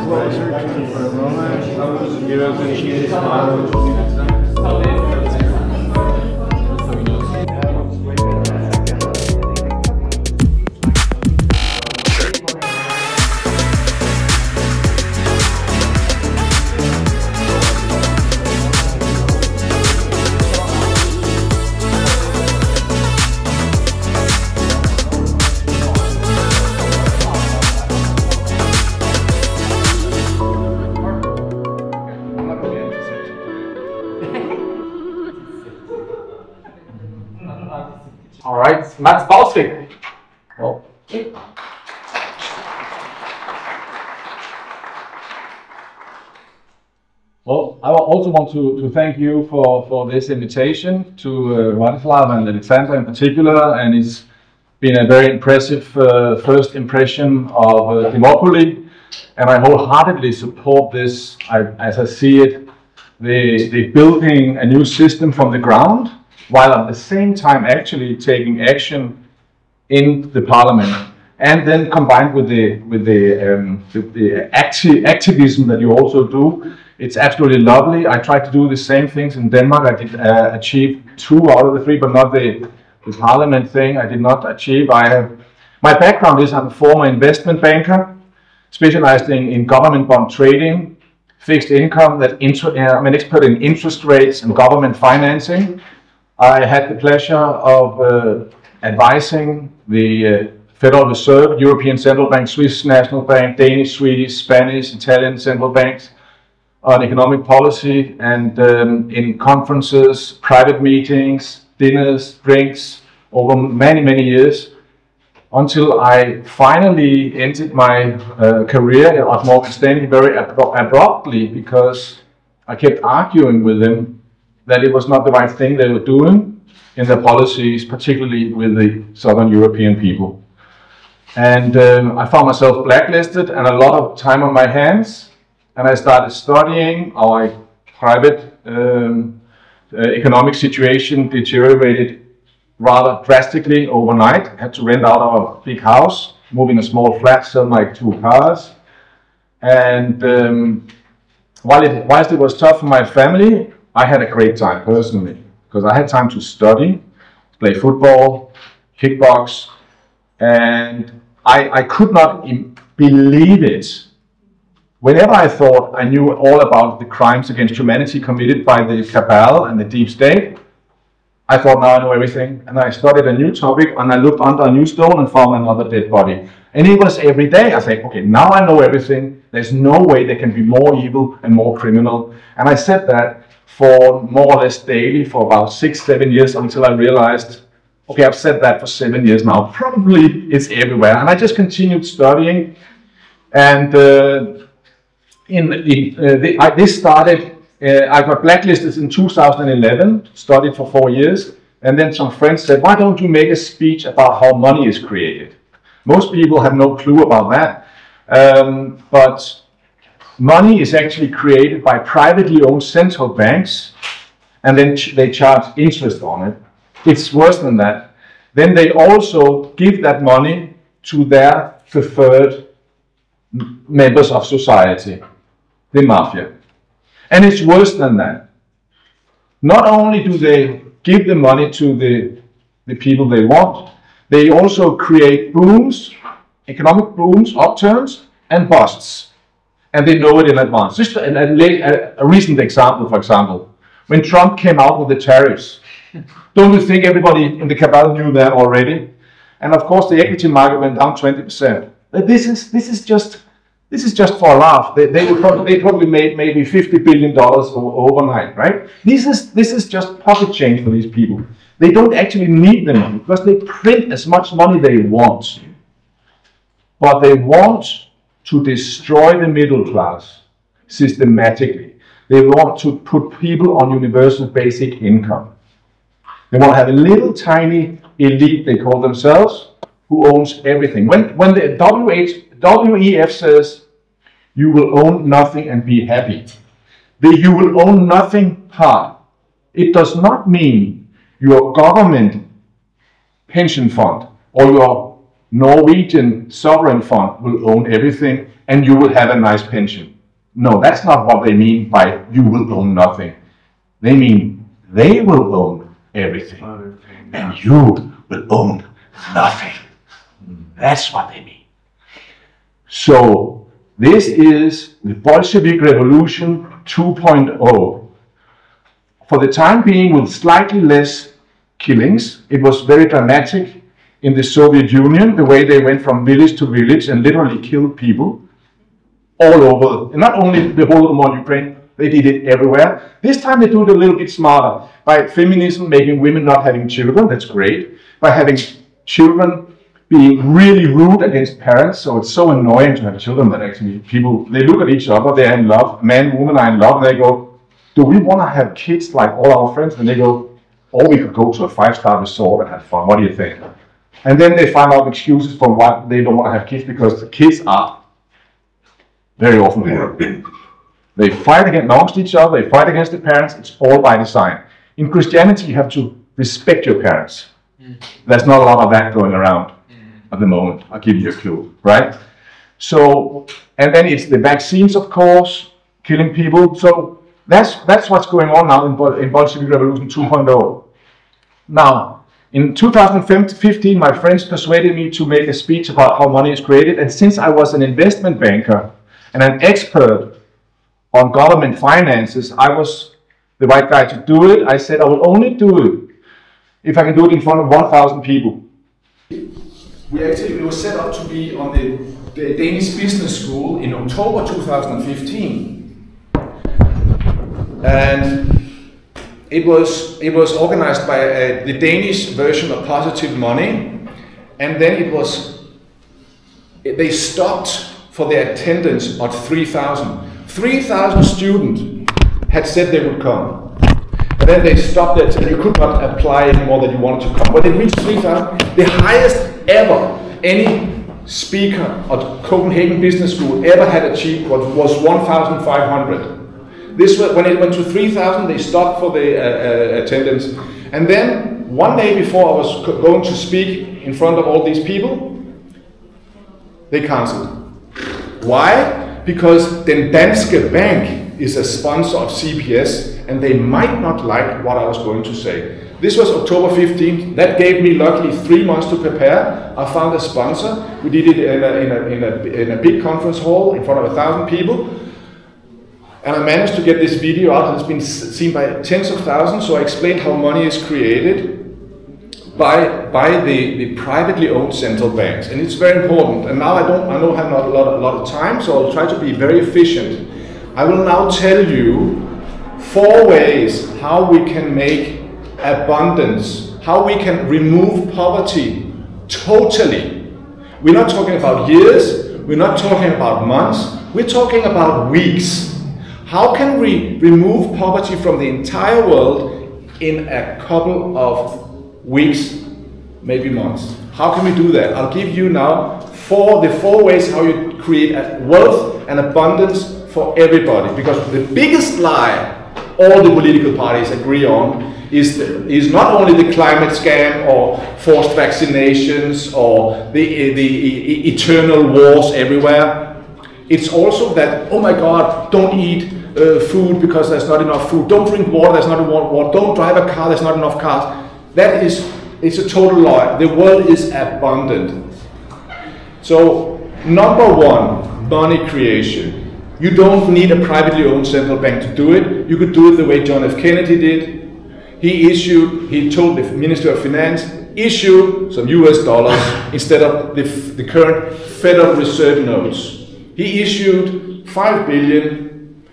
closer to me for a moment. Give us a cheesy smile. All right, Mats Bausvik. Well, I also want to thank you for this invitation to Władysław and Alexandra in particular, and it's been a very impressive first impression of Thermopylae, and I wholeheartedly support this. As I see it, the building a new system from the ground, while at the same time actually taking action in the parliament, and then combined with the activism that you also do. It's absolutely lovely. I tried to do the same things in Denmark. I did achieve 2 out of the 3, but not the parliament thing. I did not achieve. My background is I'm a former investment banker, specialized in government bond trading, fixed income. I'm an expert in interest rates and government financing. I had the pleasure of advising the Federal Reserve, European Central Bank, Swiss National Bank, Danish, Swedish, Spanish, Italian central banks on economic policy, and in conferences, private meetings, dinners, drinks over many, many years, until I finally ended my career at Morgan Stanley very abruptly, because I kept arguing with them that it was not the right thing they were doing in their policies, particularly with the Southern European people. And I found myself blacklisted and a lot of time on my hands, and I started studying. Our private economic situation deteriorated rather drastically overnight. I had to rent out our big house, move in a small flat, sell my 2 cars. And whilst it was tough for my family, I had a great time personally, because I had time to study, play football, kickbox, and I could not believe it. Whenever I thought I knew all about the crimes against humanity committed by the cabal and the deep state, I thought now I know everything. And I studied a new topic, and I looked under a new stone and found another dead body. And it was every day. I think, okay, now I know everything. There's no way they can be more evil and more criminal. And I said that for more or less daily for about 6-7 years, until I realized, okay, I've said that for 7 years now. Probably it's everywhere. And I just continued studying. And this started, I got blacklisted in 2011, studied for 4 years. And then some friends said, why don't you make a speech about how money is created? Most people have no clue about that. But money is actually created by privately owned central banks, and then they charge interest on it. It's worse than that. Then they also give that money to their preferred members of society, the mafia. And it's worse than that. Not only do they give the money to the people they want, they also create booms, economic booms, upturns, and busts. And they know it in advance. Just a recent example, for example, when Trump came out with the tariffs, don't you think everybody in the cabal knew that already? And of course the equity market went down 20%. This is just for a laugh. They probably made maybe $50 billion overnight, right? This is just pocket change for these people. They don't actually need the money, because they print as much money they want. But they want to destroy the middle class systematically. They want to put people on universal basic income. They want to have a little tiny elite, they call themselves, who owns everything. When the WEF says, you will own nothing and be happy, the you will own nothing part, it does not mean your government pension fund or your Norwegian sovereign fund will own everything and you will have a nice pension. No, that's not what they mean by you will own nothing. They mean they will own everything and you will own nothing. That's what they mean. So this is the Bolshevik Revolution 2.0. For the time being, with slightly less killings. It was very dramatic in the Soviet Union, the way they went from village to village and literally killed people all over, and not only the whole of modern Ukraine, they did it everywhere. This time they do it a little bit smarter, by feminism making women not having children, that's great, by having children being really rude against parents, so it's so annoying to have children that actually people, they look at each other, they're in love, man and woman are in love, and they go, do we want to have kids like all our friends? And they go, or we could go to a 5-star resort and have fun, what do you think? And then they find out excuses for why they don't want to have kids, because the kids are very often horrible. They fight amongst each other, they fight against the parents, it's all by design. In Christianity, you have to respect your parents. There's not a lot of that going around at the moment. I'll give you a clue, right? So, and then it's the vaccines, of course, killing people. So that's what's going on now in Bolshevik Revolution 2.0. Now, in 2015, my friends persuaded me to make a speech about how money is created. And since I was an investment banker and an expert on government finances, I was the right guy to do it. I said I will only do it if I can do it in front of 1,000 people. We were set up to be on the Danish Business School in October 2015. And it was organized by the Danish version of Positive Money. And then they stopped for the attendance at 3,000. 3,000 students had said they would come. And then they stopped it, and you could not apply anymore that you wanted to come. But it reached 3,000, the highest ever any speaker at Copenhagen Business School ever had achieved was 1,500. This was, when it went to 3,000, they stopped for the attendance. And then one day before I was going to speak in front of all these people, they cancelled. Why? Because the Danske Bank is a sponsor of CPS, and they might not like what I was going to say. This was October 15th. That gave me luckily 3 months to prepare. I found a sponsor. We did it in a big conference hall in front of 1,000 people. And I managed to get this video out. It's been seen by tens of thousands. So I explained how money is created by the privately owned central banks. And it's very important. And now I know I have not a lot of time, so I'll try to be very efficient. I will now tell you 4 ways how we can make abundance, how we can remove poverty totally. We're not talking about years, we're not talking about months, we're talking about weeks. How can we remove poverty from the entire world in a couple of weeks, maybe months? How can we do that? I'll give you now the 4 ways how you create wealth and abundance for everybody. Because the biggest lie all the political parties agree on is not only the climate scam or forced vaccinations or the eternal wars everywhere. It's also that, oh my God, don't eat food because there's not enough food. Don't drink water, there's not enough water. Don't drive a car, there's not enough cars. It's a total lie. The world is abundant. So, number 1, money creation. You don't need a privately owned central bank to do it. You could do it the way John F. Kennedy did. He told the Minister of Finance, issue some US dollars instead of the current Federal Reserve notes. He issued 5 billion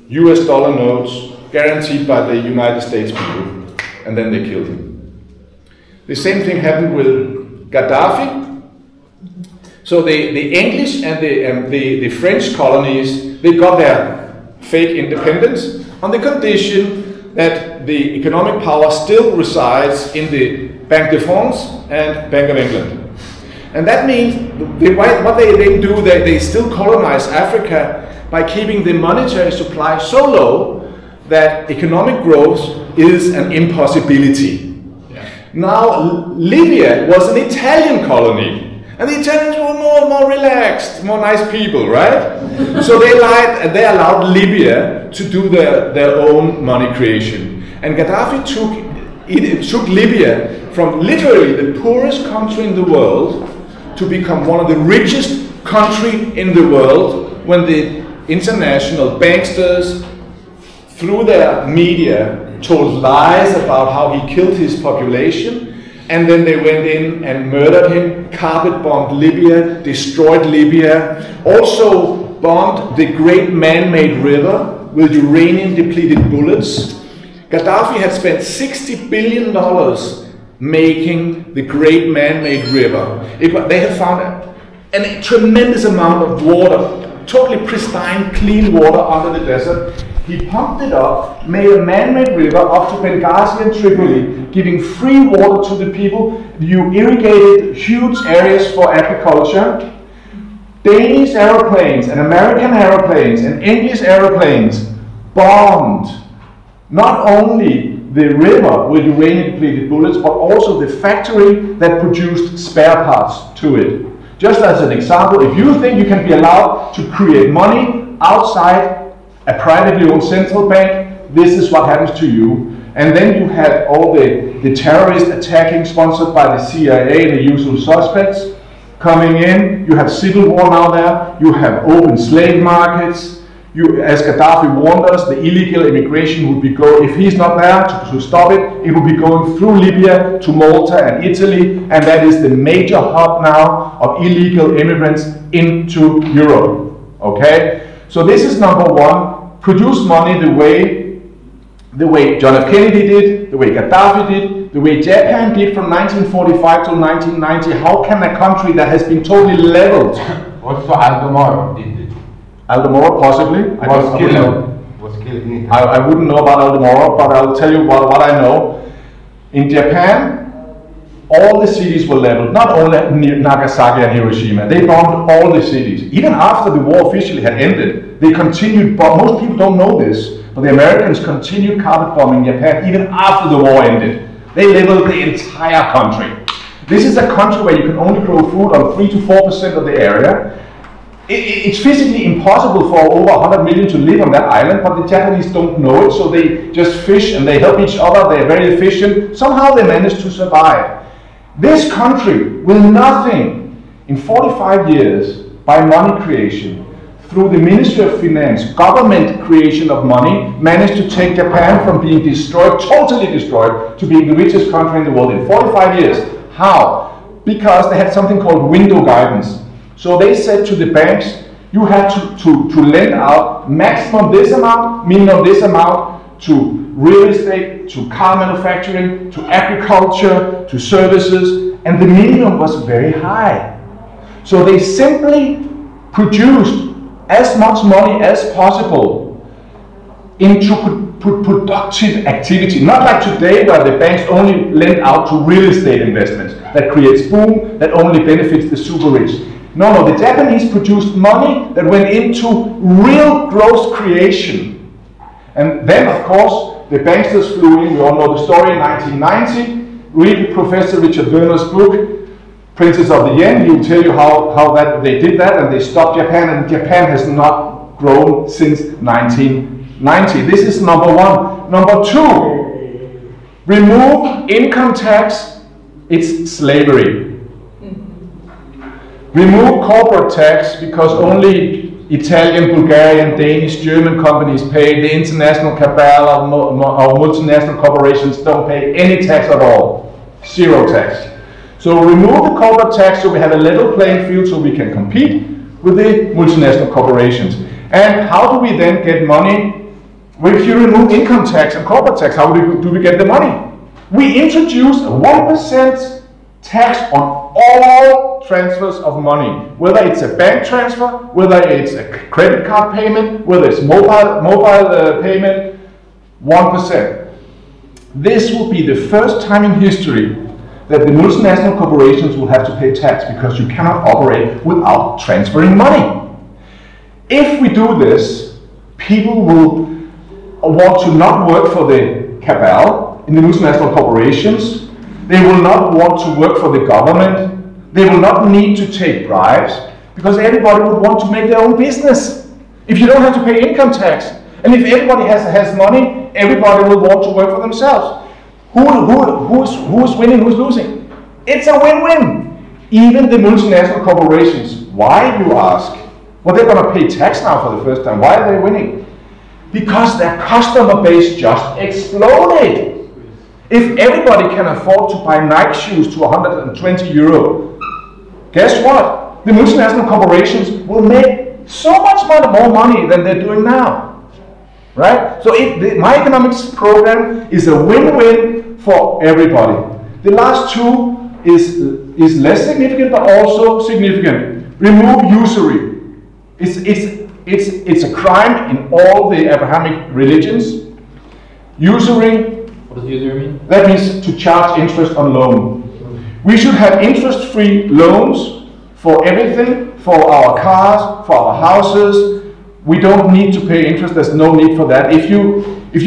US dollar notes guaranteed by the United States people, and then they killed him. The same thing happened with Gaddafi. So the English and the French colonies, they got their fake independence on the condition that the economic power still resides in the Banque de France and Bank of England. And that means what they do, they still colonize Africa by keeping the monetary supply so low that economic growth is an impossibility. Yeah. Now, Libya was an Italian colony. And the Italians were more relaxed, more nice people, right? So they allowed Libya to do their own money creation. And Gaddafi took Libya from literally the poorest country in the world to become one of the richest country in the world when the international banksters, through their media, told lies about how he killed his population. And then they went in and murdered him, carpet bombed Libya, destroyed Libya, also bombed the great man-made river with uranium-depleted bullets. Gaddafi had spent $60 billion making the great man-made river. They had found a tremendous amount of water, totally pristine, clean water under the desert. He pumped it up, made a man-made river up to Benghazi and Tripoli, giving free water to the people. You irrigated huge areas for agriculture. Danish aeroplanes and American aeroplanes and English aeroplanes bombed not only the river with uranium-depleted bullets, but also the factory that produced spare parts to it. Just as an example, if you think you can be allowed to create money outside a privately owned central bank, this is what happens to you. And then you had all the terrorist attacking sponsored by the CIA, the usual suspects, coming in. You have civil war now there. You have open slave markets. As Gaddafi warned us, the illegal immigration would be if he's not there to stop it, it will be going through Libya to Malta and Italy, and that is the major hub now of illegal immigrants into Europe. Okay? So this is number one, produce money the way John F. Kennedy did, the way Gaddafi did, the way Japan did from 1945 to 1990. How can a country that has been totally leveled? Also Aldo Moro did it. Aldo Moro, possibly. Was killed in Italy. I wouldn't know about Aldo Moro, but I'll tell you what I know. In Japan, all the cities were leveled, not only Nagasaki and Hiroshima. They bombed all the cities. Even after the war officially had ended, they continued, but most people don't know this, but the Americans continued carpet bombing Japan even after the war ended. They leveled the entire country. This is a country where you can only grow food on 3 to 4% of the area. It's physically impossible for over 100 million to live on that island, but the Japanese don't know it, so they just fish and they help each other, they're very efficient. Somehow they manage to survive. This country, with nothing, in 45 years, by money creation, through the Ministry of Finance, government creation of money, managed to take Japan from being destroyed, totally destroyed, to being the richest country in the world in 45 years. How? Because they had something called window guidance. So they said to the banks, you have to lend out maximum this amount, minimum this amount, to real estate, to car manufacturing, to agriculture, to services, and the minimum was very high. So they simply produced as much money as possible into productive activity. Not like today where the banks only lend out to real estate investments that creates boom, that only benefits the super rich. No, the Japanese produced money that went into real growth creation. And then, of course, the banksters flew in. We all know the story in 1990. Read Professor Richard Werner's book, Princes of the Yen. He will tell you how they did that, and they stopped Japan, and Japan has not grown since 1990. This is number one. Number two, remove income tax. It's slavery. Remove corporate tax, because only Italian, Bulgarian, Danish, German companies pay. The international cabal of multinational corporations don't pay any tax at all. Zero tax. So remove the corporate tax so we have a level playing field so we can compete with the multinational corporations. And how do we then get money? Well, if you remove income tax and corporate tax, how do we get the money? We introduce a 1% tax on all transfers of money, whether it's a bank transfer, whether it's a credit card payment, whether it's mobile payment, 1%. This will be the first time in history that the multinational corporations will have to pay tax, because you cannot operate without transferring money. If we do this, people will want to not work for the cabal in the multinational corporations. They will not want to work for the government. They will not need to take bribes because everybody would want to make their own business. If you don't have to pay income tax, and if everybody has money, everybody will want to work for themselves. Who's winning, who's losing? It's a win-win. Even the multinational corporations, why, you ask? Well, they're going to pay tax now for the first time. Why are they winning? Because their customer base just exploded. If everybody can afford to buy Nike shoes to 120 euro, guess what? The multinational corporations will make so much more money than they're doing now. Right? So my economics program is a win-win for everybody. The last two is less significant but also significant. Remove usury. It's a crime in all the Abrahamic religions. Usury. What does usury mean? That means to charge interest on loan. We should have interest-free loans for everything, for our cars, for our houses. We don't need to pay interest. There's no need for that. If you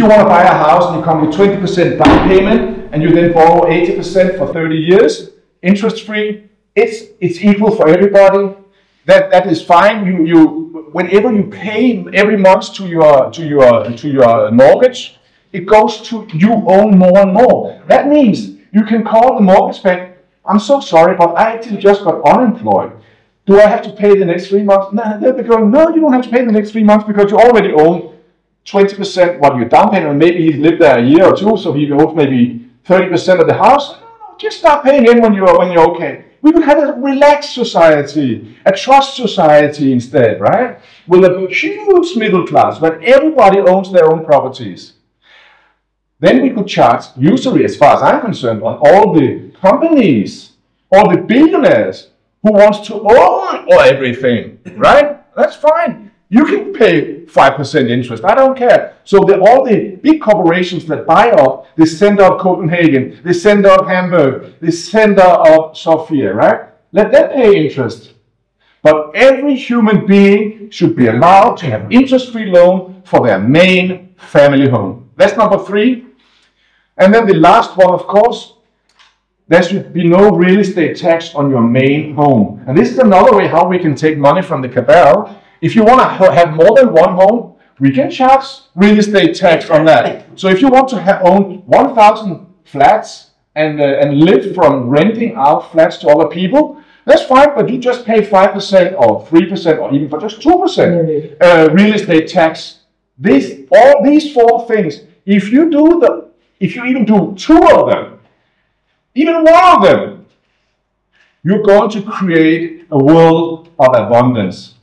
want to buy a house and you come with 20% down payment and you then borrow 80% for 30 years, interest-free, it's equal for everybody. That is fine. Whenever you pay every month to your mortgage, it goes to you own more and more. That means you can call the mortgage bank. I'm so sorry, but I actually just got unemployed. Do I have to pay the next 3 months? No, they'll be going, no, you don't have to pay the next 3 months because you already own 20% what your down payment. Maybe he lived there a year or two, so he owns maybe 30% of the house. No, just start paying in when you're okay. We would have a relaxed society, a trust society instead, right? With a huge middle class where everybody owns their own properties. Then we could charge usury, as far as I'm concerned, on all the companies, all the billionaires who wants to own everything, right? That's fine. You can pay 5% interest. I don't care. So all the big corporations that buy up the center of Copenhagen, the center of Hamburg, the center of Sofia, right? Let them pay interest. But every human being should be allowed to have interest-free loan for their main family home. That's number 3. And then the last one, of course, there should be no real estate tax on your main home. And this is another way how we can take money from the cabal. If you want to have more than one home, we can charge real estate tax on that. So if you want to own 1,000 flats and live from renting out flats to other people, that's fine, but you just pay 5% or 3% or even for just 2% real estate tax. All these 4 things, if you even do 2 of them, even 1 of them, you're going to create a world of abundance.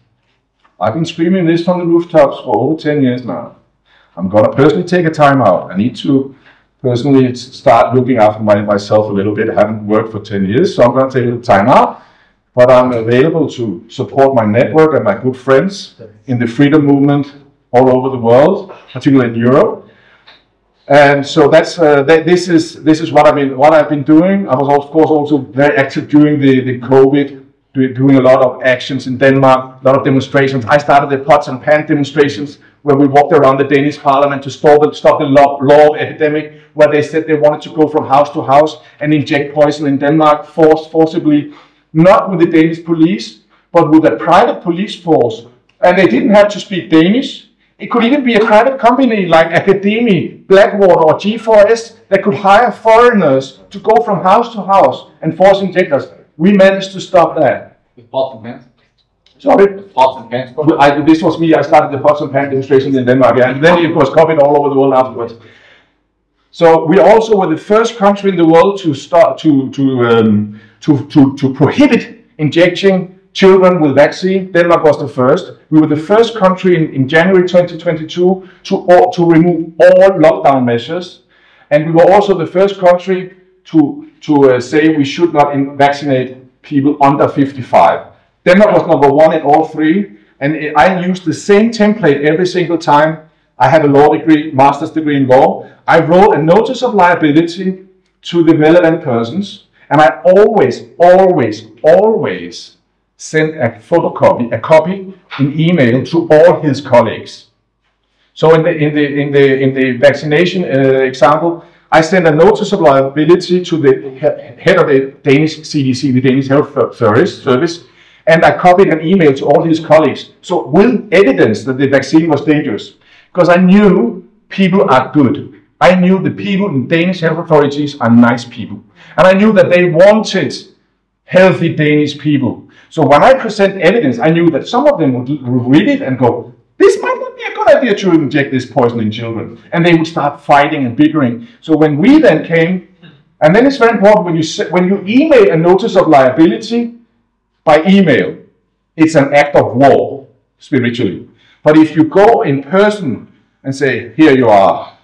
I've been screaming this from the rooftops for over 10 years now. I'm going to personally take a time out. I need to personally start looking after myself a little bit. I haven't worked for 10 years, so I'm going to take a little time out. But I'm available to support my network and my good friends in the freedom movement all over the world, particularly in Europe. And so this is what I've been doing. I was of course also very active during the COVID, doing a lot of actions in Denmark, a lot of demonstrations. I started the pots and pan demonstrations where we walked around the Danish parliament to stop the law epidemic, where they said they wanted to go from house to house and inject poison in Denmark forcibly, not with the Danish police, but with a private police force. And they didn't have to speak Danish. It could even be a private company like Academy, Blackwater or G4S that could hire foreigners to go from house to house and force inject us. We managed to stop that. With pots and pans? Sorry? With pots and pans? This was me. I started the pots and pan demonstrations in Denmark, and then it was copied all over the world afterwards. So we also were the first country in the world to start to prohibit injecting children with vaccine. Denmark was the first. We were the first country in January 2022 to remove all lockdown measures, and we were also the first country to say we should not vaccinate people under 55. Denmark was number 1 in all 3, and I used the same template every single time. I have a law degree, master's degree in law. I wrote a notice of liability to the relevant persons, and I always sent a copy in email to all his colleagues. So in the vaccination example, I sent a notice of liability to the head of the Danish CDC, the Danish Health Service, and I copied an email to all his colleagues. So with evidence that the vaccine was dangerous, because I knew people are good. I knew the people in Danish health authorities are nice people. And I knew that they wanted healthy Danish people. So when I present evidence, I knew that some of them would read it and go, this might not be a good idea to inject this poison in children. And they would start fighting and bickering. So when we then came, and then it's very important when you email a notice of liability by email, it's an act of war, spiritually. But if you go in person and say, here you are,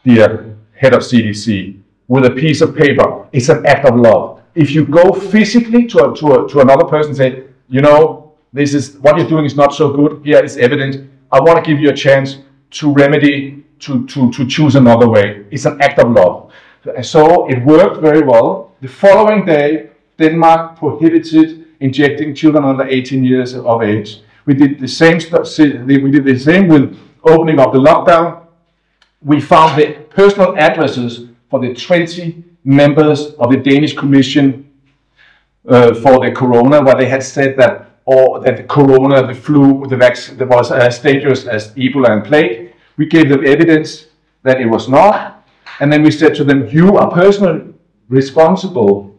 dear head of CDC, with a piece of paper, it's an act of love. If you go physically to another person and say, you know, this is what you're doing is not so good, here is evidence, I want to give you a chance to remedy, to choose another way. It's an act of love. So it worked very well. The following day, Denmark prohibited injecting children under 18 years of age. We did the same with opening up the lockdown. We found the personal addresses for the 20 members of the Danish Commission for the corona, where they had said that the corona, the flu, the vaccine was as dangerous as Ebola and plague. We gave them evidence that it was not, and then we said to them, you are personally responsible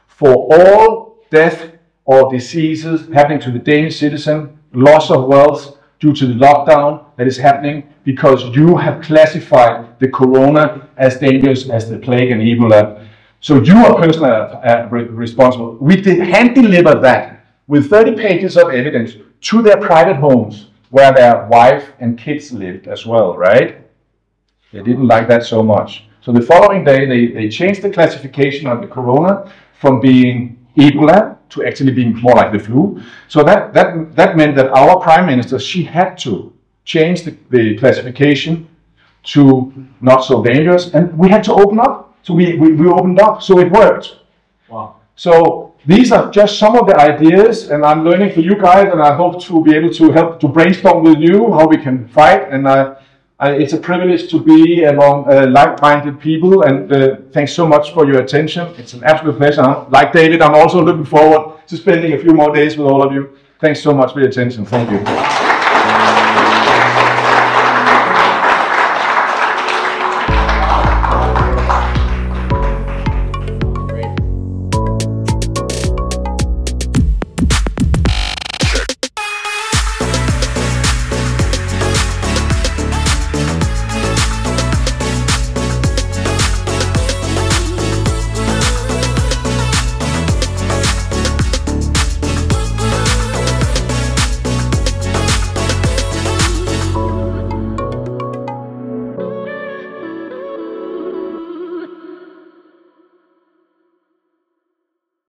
for all death or diseases happening to the Danish citizen, loss of wealth due to the lockdown that is happening because you have classified the corona as dangerous as the plague and Ebola. So you are personally responsible. We hand-delivered that with 30 pages of evidence to their private homes where their wife and kids lived as well, right? They didn't like that so much. So the following day, they changed the classification of the corona from being Ebola to actually being more like the flu. So that meant that our prime minister, she had to change the classification to not so dangerous, and we had to open up. So we opened up, so it worked. Wow. So these are just some of the ideas, and I'm learning from you guys, and I hope to be able to help to brainstorm with you how we can fight. And it's a privilege to be among like-minded people, and thanks so much for your attention. It's an absolute pleasure. Like David, I'm also looking forward to spending a few more days with all of you. Thanks so much for your attention. Thank you.